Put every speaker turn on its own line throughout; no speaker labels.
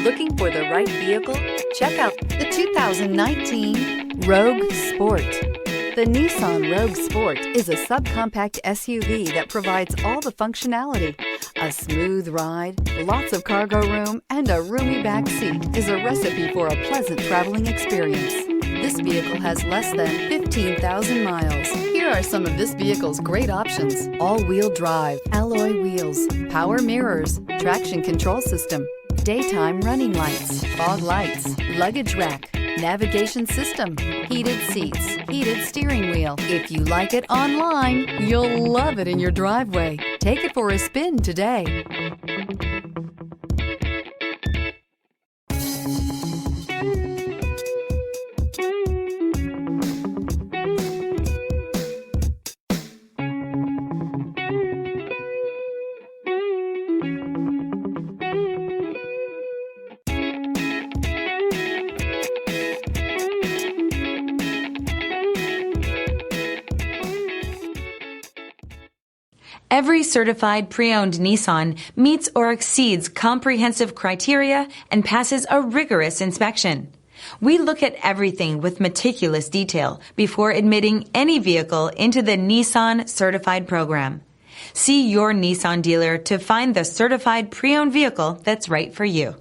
Looking for the right vehicle? Check out the 2019 Rogue Sport. The Nissan Rogue Sport is a subcompact SUV that provides all the functionality. A smooth ride, lots of cargo room, and a roomy back seat is a recipe for a pleasant traveling experience. This vehicle has less than 15,000 miles. Here are some of this vehicle's great options: all-wheel drive, alloy wheels, power mirrors, traction control system, daytime running lights, fog lights, luggage rack, navigation system, heated seats, heated steering wheel. If you like it online, you'll love it in your driveway. Take it for a spin today.
Every certified pre-owned Nissan meets or exceeds comprehensive criteria and passes a rigorous inspection. We look at everything with meticulous detail before admitting any vehicle into the Nissan Certified Program. See your Nissan dealer to find the certified pre-owned vehicle that's right for you.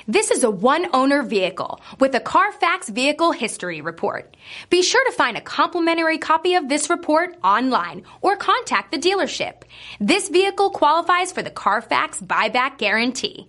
This is a one-owner vehicle with a Carfax Vehicle History Report. Be sure to find a complimentary copy of this report online or contact the dealership. This vehicle qualifies for the Carfax Buyback Guarantee.